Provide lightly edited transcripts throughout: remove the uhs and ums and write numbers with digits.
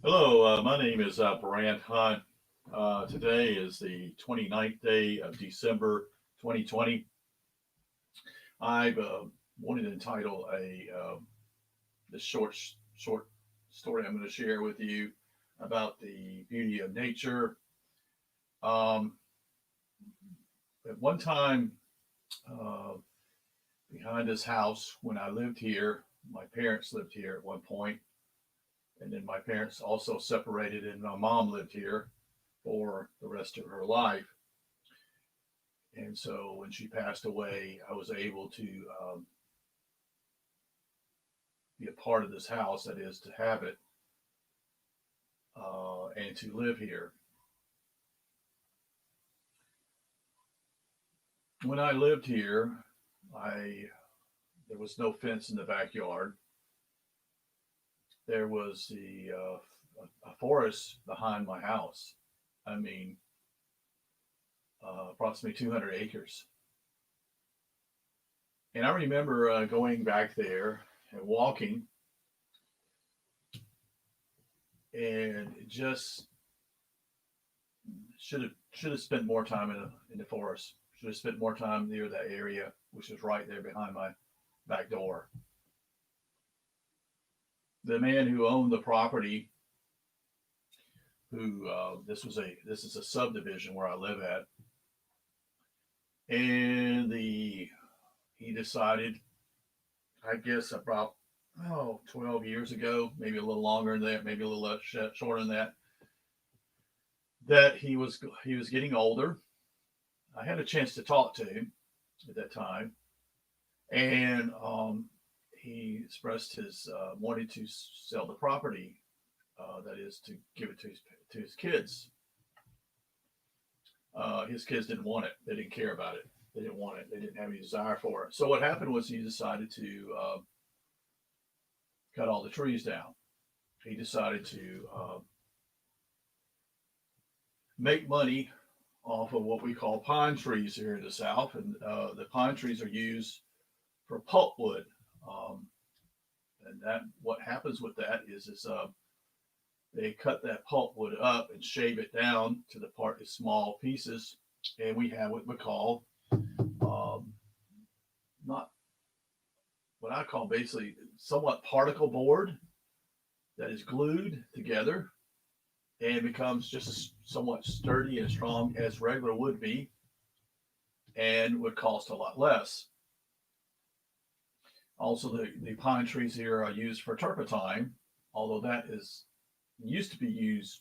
Hello, my name is Brant Hunt. Today is the 29th day of December 2020. I've wanted to entitle this short story I'm going to share with you about the beauty of nature. Um, at one time, uh, behind this house, when I lived here, my parents lived here at one point, and then my parents also separated, and my mom lived here for the rest of her life. And so when she passed away, I was able to be a part of this house, that is, to have it and to live here. When I lived here, I there was no fence in the backyard. There was a forest behind my house. I mean, approximately 200 acres. And I remember going back there and walking, and just should have spent more time in the forest. Should have spent more time near that area, which was right there behind my back door. The man who owned the property, who this is a subdivision where I live at, and the he decided, I guess about 12 years ago, maybe a little longer than that, maybe a little less shorter than that, that he was getting older. I had a chance to talk to him at that time, and he expressed his wanting to sell the property. That is to give it to his kids. His kids didn't want it. They didn't care about it. They didn't want it. They didn't have any desire for it. So what happened was he decided to cut all the trees down. He decided to make money off of what we call pine trees here in the South, and the pine trees are used for pulpwood. Um, and that what happens with that is they cut that pulpwood up and shave it down to the part in small pieces, and we have what we call um, not what I call basically somewhat particle board that is glued together and becomes just somewhat sturdy and strong as regular would be, and would cost a lot less. Also, the pine trees here are used for turpentine, although that is used to be used.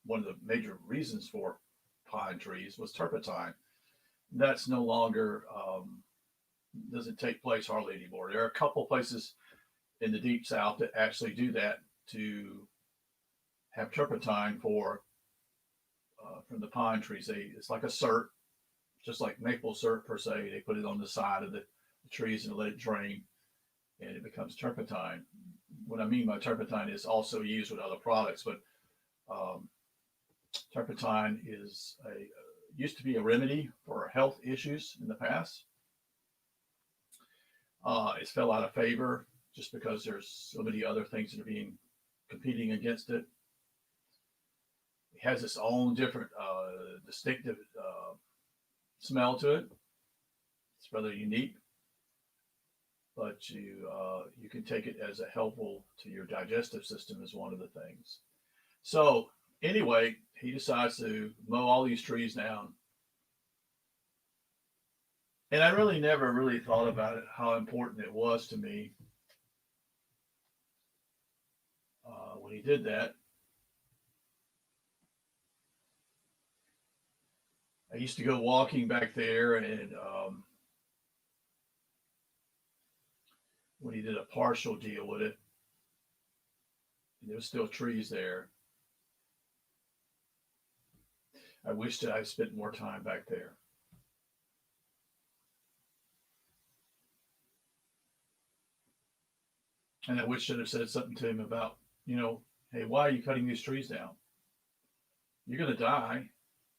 One of the major reasons for pine trees was turpentine. That's no longer doesn't take place hardly anymore. There are a couple places in the deep south that actually do that to have turpentine for from the pine trees. It's like a cert, just like maple syrup per se. They put it on the side of the trees and let it drain, and it becomes turpentine. What I mean by turpentine is also used with other products, but um, turpentine is a used to be a remedy for health issues in the past. It's fell out of favor just because there's so many other things that are being competing against it. It has its own different distinctive smell to it. It's rather unique, but you can take it as a helpful to your digestive system is one of the things. So anyway, he decides to mow all these trees down, and I really never really thought about it how important it was to me when he did that. I used to go walking back there, and when he did a partial deal with it, and there was still trees there, I wished that I spent more time back there. And I wish I'd have said something to him about, you know, hey, why are you cutting these trees down? You're going to die,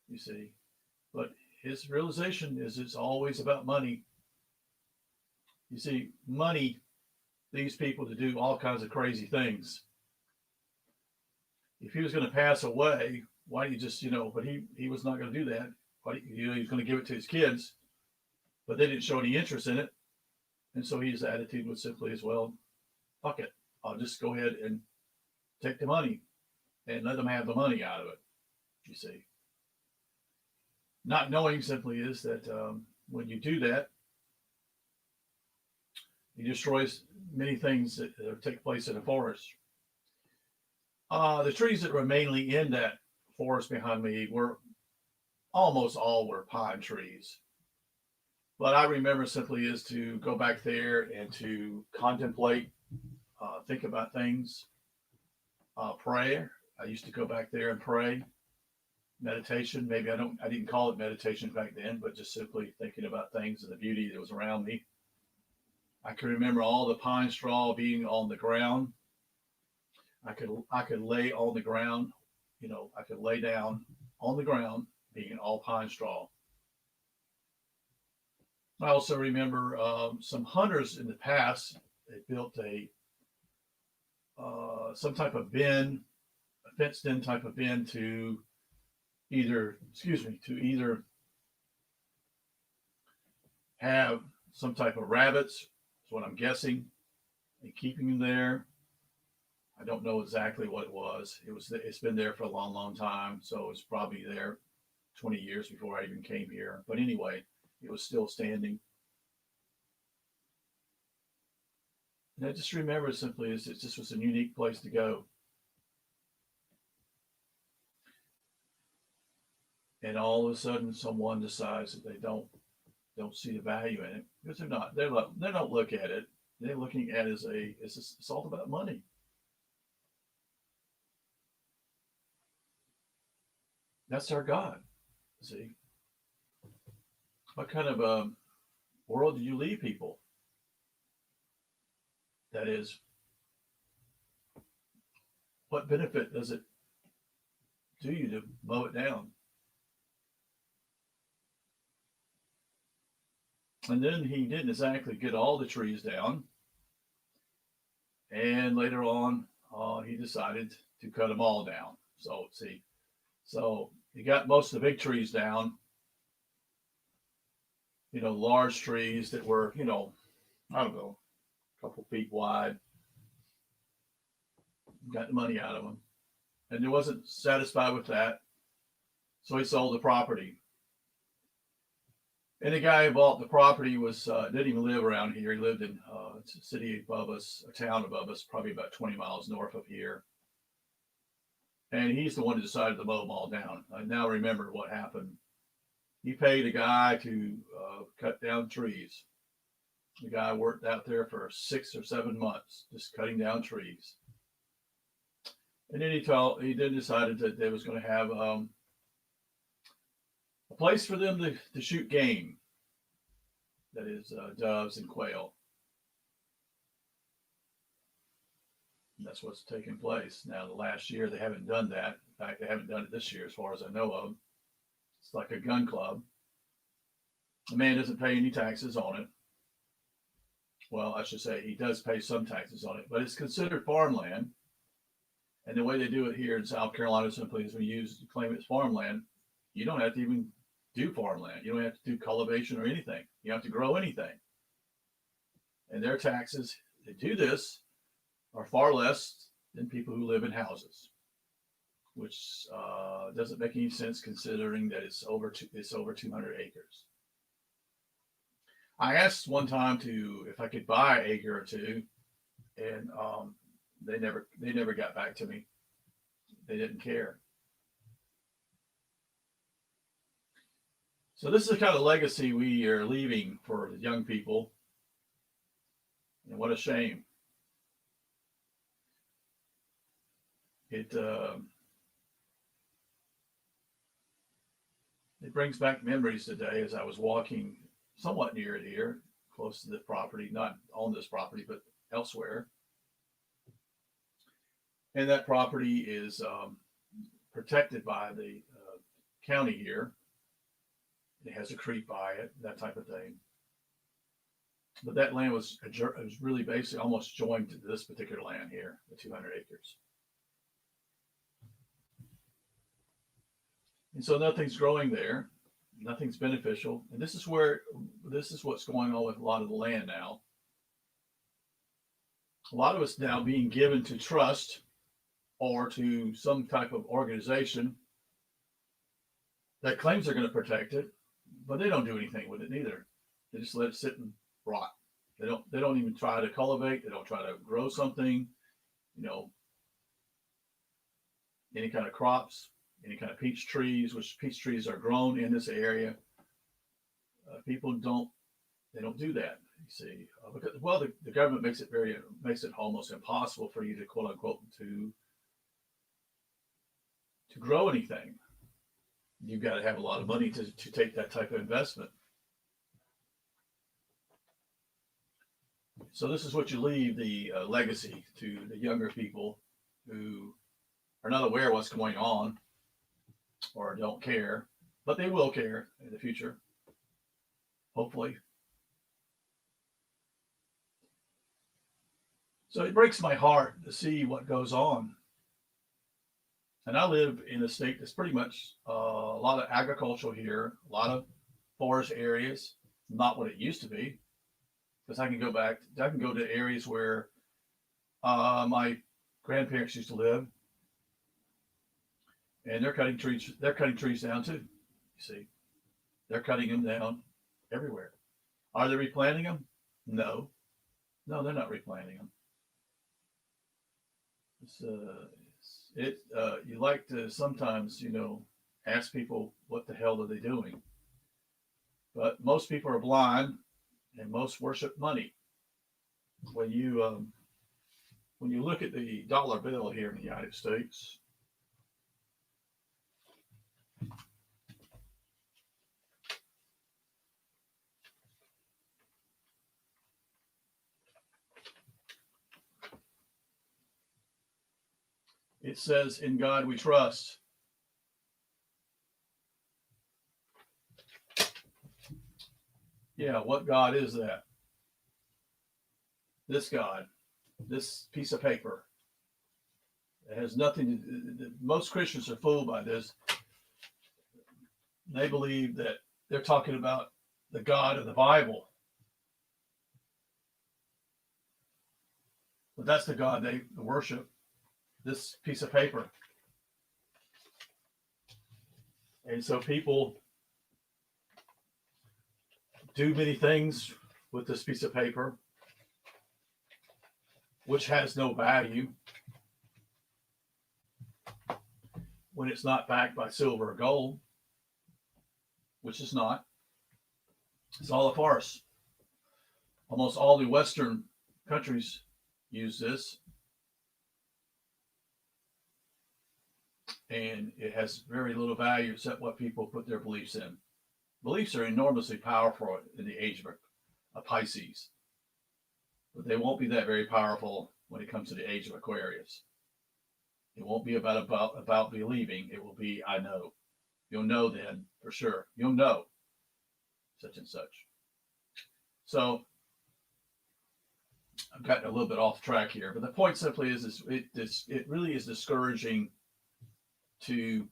you see. But his realization is it's always about money. You see, money leads people to do all kinds of crazy things. if he was going to pass away, why do you just, but he was not going to do that. Why, he's going to give it to his kids, but they didn't show any interest in it. And so his attitude was simply as well, fuck it. I'll just go ahead and take the money and let them have the money out of it, you see. Not knowing simply is that when you do that, you destroy many things that take place in a forest. The trees that were mainly in that forest behind me were almost all were pine trees. But I remember simply is to go back there and to contemplate, think about things, pray. I used to go back there and pray. Meditation, maybe I didn't call it meditation back then, but just simply thinking about things and the beauty that was around me. I can remember all the pine straw being on the ground. I could lay on the ground, I could lay down on the ground, being all pine straw. I also remember some hunters in the past. They built some type of bin, a fenced-in type of bin to either have some type of rabbits. Is what I'm guessing, and keeping them there. I don't know exactly what it was. It's been there for a long, long time, so it's probably there 20 years before I even came here. But anyway, it was still standing. And I just remember simply as it just was a unique place to go. And all of a sudden, someone decides that they don't see the value in it because they don't look at it. They're looking at it as it's all about money. That's our God. See, what kind of world do you leave people? That is, what benefit does it do you to mow it down? And then he didn't exactly get all the trees down. And later on, he decided to cut them all down. So he got most of the big trees down, large trees that were, I don't know, a couple feet wide. Got the money out of them. And he wasn't satisfied with that. So he sold the property. And the guy who bought the property didn't even live around here. He lived in a city above us, a town above us, probably about 20 miles north of here. And he's the one who decided to mow them all down. I now remember what happened. He paid a guy to cut down trees. The guy worked out there for 6 or 7 months, just cutting down trees. And then he then decided that they was going to have a place for them to shoot game. That is doves and quail. And that's what's taking place. Now, the last year, they haven't done that. In fact, they haven't done it this year, as far as I know of. It's like a gun club. The man doesn't pay any taxes on it. Well, I should say he does pay some taxes on it, but it's considered farmland. And the way they do it here in South Carolina simply is when you claim it's farmland, you don't have to even do farmland. You don't have to do cultivation or anything. You don't have to grow anything. And their taxes to do this are far less than people who live in houses, which doesn't make any sense considering that it's over 200 acres. I asked one time if I could buy an acre or two, and they never got back to me. They didn't care. So this is the kind of legacy we are leaving for the young people, and what a shame. It brings back memories today as I was walking somewhat near it here, close to the property, not on this property, but elsewhere. And that property is protected by the county here. It has a creek by it, that type of thing. But that land was really basically almost joined to this particular land here, the 200 acres. And so nothing's growing there. Nothing's beneficial. And this is what's going on with a lot of the land now. A lot of it's now being given to trust or to some type of organization that claims they're going to protect it, but they don't do anything with it neither. They just let it sit and rot. They don't even try to cultivate. They don't try to grow something, you know, any kind of crops, any kind of peach trees, which peach trees are grown in this area. People don't do that. You see, because the government makes it almost impossible for you to quote unquote to grow anything. You've got to have a lot of money to take that type of investment. So this is what you leave the legacy to the younger people who are not aware of what's going on or don't care, but they will care in the future, hopefully. So it breaks my heart to see what goes on. And I live in a state that's pretty much a lot of agriculture here, a lot of forest areas, not what it used to be. Because I can go to areas where my grandparents used to live, and they're cutting trees. They're cutting trees down too. You see, they're cutting them down everywhere. Are they replanting them? No, they're not replanting them. You like to sometimes, ask people what the hell are they doing, but most people are blind, and most worship money. When you look at the dollar bill here in the United States, it says, "In God we trust." Yeah, what God is that? This God, this piece of paper. It has nothing to. Most Christians are fooled by this. They believe that they're talking about the God of the Bible, but that's the God they worship. This piece of paper, and so people do many things with this piece of paper, which has no value when it's not backed by silver or gold, which is not. It's all a farce. Almost all the Western countries use this, and it has very little value except what people put their beliefs in. Beliefs are enormously powerful in the age of Pisces, but they won't be that very powerful when it comes to the age of Aquarius. It won't be about believing. It will be, I know. You'll know then for sure. You'll know such and such. So I've gotten a little bit off track here, but the point simply is it really is discouraging to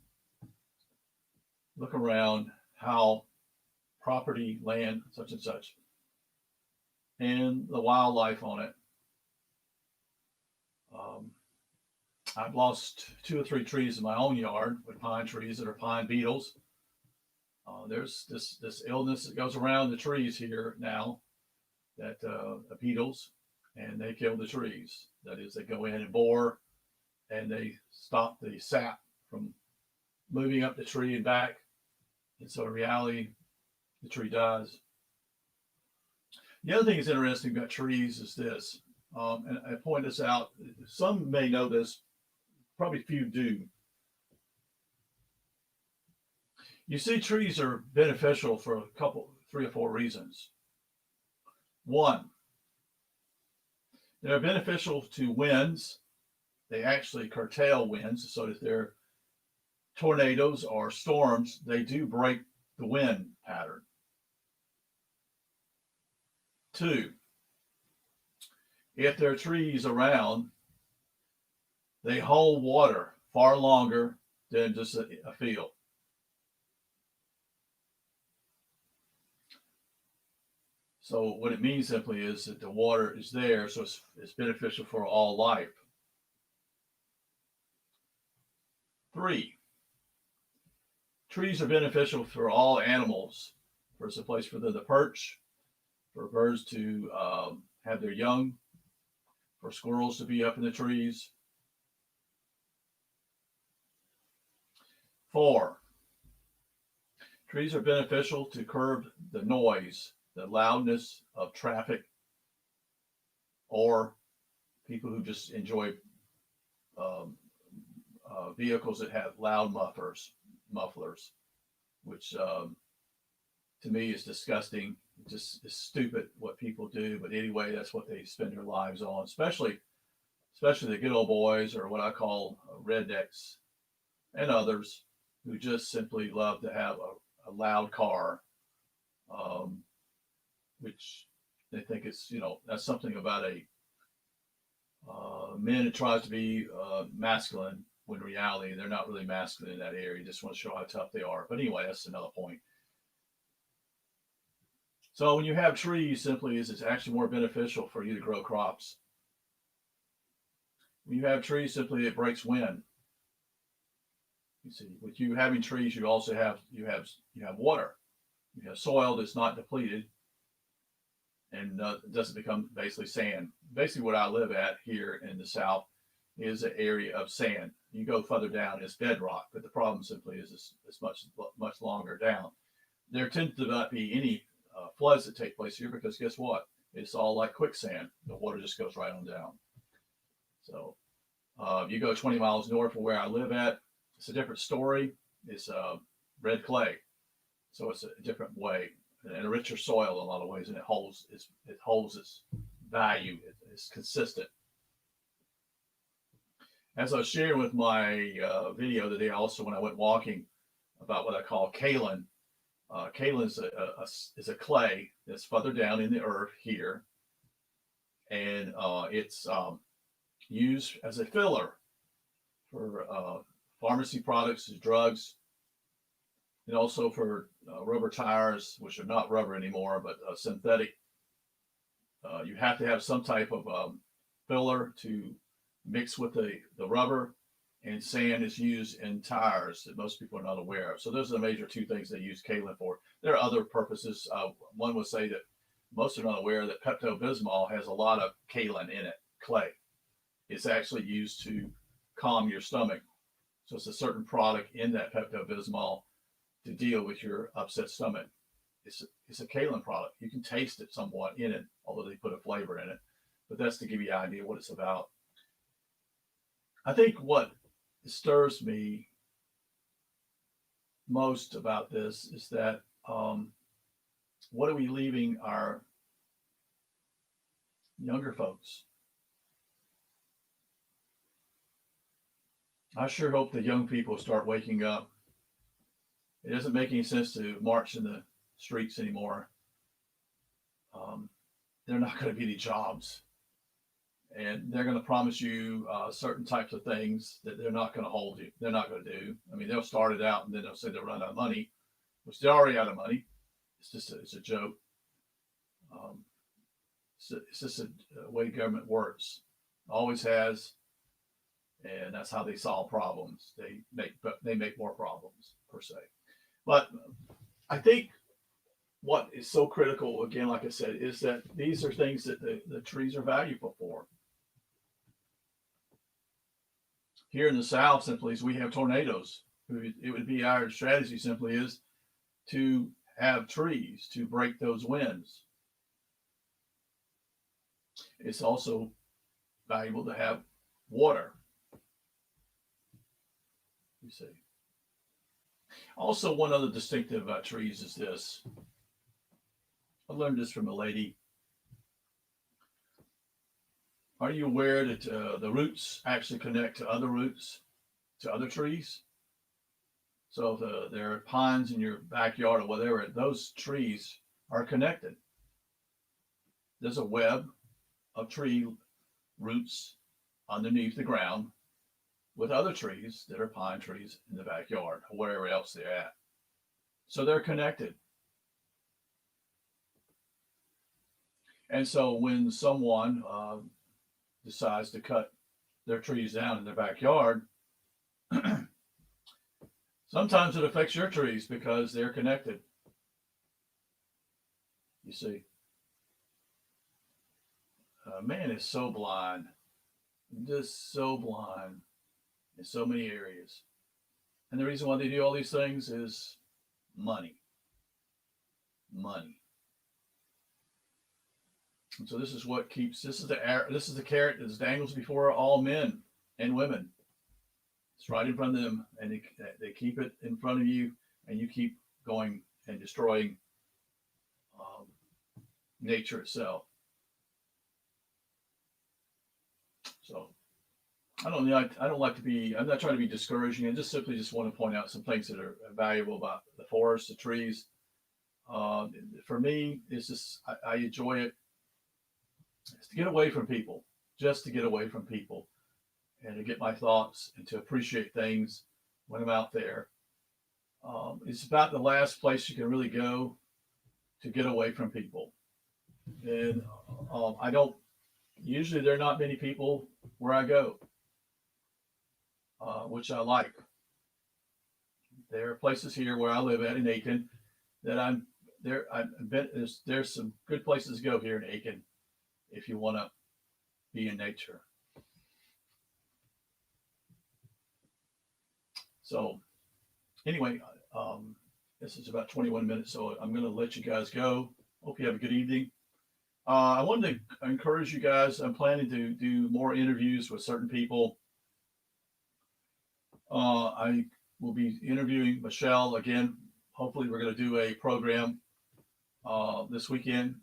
look around how property, land, such and such, and the wildlife on it. I've lost 2 or 3 trees in my own yard with pine trees that are pine beetles. There's this illness that goes around the trees here now, that the beetles, and they kill the trees. That is, they go in and bore, and they stop the sap from moving up the tree and back. And so in reality, the tree dies. The other thing that's interesting about trees is this, and I point this out. Some may know this, probably few do. You see, trees are beneficial for 3 or 4 reasons. One, they're beneficial to winds. They actually curtail winds, so that they're tornadoes or storms, they do break the wind pattern. 2, if there are trees around, they hold water far longer than just a field. So what it means simply is that the water is there, so it's beneficial for all life. 3, trees are beneficial for all animals. There's a place for them to perch, for birds to have their young, for squirrels to be up in the trees. 4, trees are beneficial to curb the noise, the loudness of traffic, or people who just enjoy um, vehicles that have loud mufflers, which to me is disgusting. Just is stupid what people do, but anyway, that's what they spend their lives on, especially the good old boys, or what I call rednecks, and others who just simply love to have a loud car, um, which they think it's, that's something about a man that tries to be masculine, when in reality they're not really masculine in that area. Just want to show how tough they are. But anyway, that's another point. So when you have trees, simply is it's actually more beneficial for you to grow crops. When you have trees, simply it breaks wind. You see, with you having trees, you also have water. You have soil that's not depleted and doesn't become basically sand. Basically, what I live at here in the South is an area of sand. You go further down, it's bedrock, but the problem simply is it's much longer down. There tends to not be any floods that take place here because guess what? It's all like quicksand. The water just goes right on down. So you go 20 miles north of where I live at, it's a different story. It's red clay, so it's a different way and a richer soil in a lot of ways, and it holds its value. It's consistent. As I was sharing with my video today, also when I went walking, about what I call kaolin. Kaolin is a clay that's further down in the earth here, and it's used as a filler for pharmacy products, drugs, and also for rubber tires, which are not rubber anymore, but synthetic. You have to have some type of filler to mix with the rubber, and sand is used in tires that most people are not aware of. So those are the major two things they use kaolin for. There are other purposes. One would say that most are not aware that Pepto-Bismol has a lot of kaolin in it, clay. It's actually used to calm your stomach. So it's a certain product in that Pepto-Bismol to deal with your upset stomach. It's a kaolin product. You can taste it somewhat in it, although they put a flavor in it. But that's to give you an idea what it's about. I think what stirs me most about this is that what are we leaving our younger folks? I sure hope the young people start waking up. It doesn't make any sense to march in the streets anymore. They're not going to be any jobs. And they're going to promise you certain types of things that they're not going to hold you. They're not going to do. I mean, they'll start it out and then they'll say they'll run out of money, which they're already out of money. It's a joke. It's just a way government works. Always has, and that's how they solve problems. They make more problems per se. But I think what is so critical, again, like I said, is that these are things that the trees are valuable for. Here in the South, simply, as we have tornadoes, it would be our strategy simply is to have trees to break those winds. It's also valuable to have water. You see. Also, one other distinctive about trees is this. I learned this from a lady. Are you aware that the roots actually connect to other roots, to other trees? So if there are pines in your backyard or whatever, those trees are connected. There's a web of tree roots underneath the ground with other trees that are pine trees in the backyard or wherever else they're at. So they're connected. And so when someone decides to cut their trees down in their backyard, sometimes it affects your trees because they're connected. You see, man is so blind, just so blind in so many areas. And the reason why they do all these things is money. Money. And so this is what keeps this is the carrot that dangles before all men and women. It's right in front of them, and they keep it in front of you, and you keep going and destroying um, nature itself. So I don't like to be. I'm not trying to be discouraging. I just simply just want to point out some things that are valuable about the forest, the trees. For me, it's just I enjoy it. It's to get away from people, just to get away from people, and to get my thoughts and to appreciate things when I'm out there. It's about the last place you can really go to get away from people. And I don't, usually there are not many people where I go, which I like. There are places here where I live at in Aiken that I'm there. I've been, there's some good places to go here in Aiken if you want to be in nature. So anyway, this is about 21 minutes, so I'm going to let you guys go. Hope you have a good evening. I wanted to encourage you guys. I'm planning to do more interviews with certain people. I will be interviewing Michelle again. Hopefully, we're going to do a program this weekend,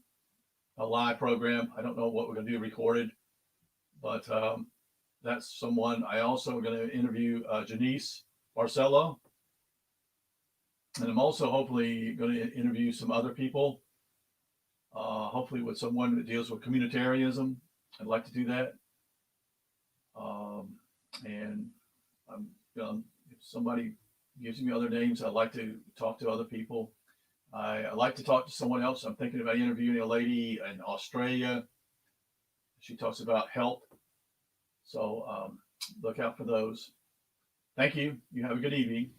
a live program. I don't know what we're going to do recorded, but that's someone. I also am going to interview Janice Barcelo. And I'm also hopefully going to interview some other people, hopefully with someone that deals with communitarianism. I'd like to do that. And if somebody gives me other names, I'd like to talk to other people. I like to talk to someone else. I'm thinking about interviewing a lady in Australia. She talks about health. So look out for those. Thank you. You have a good evening.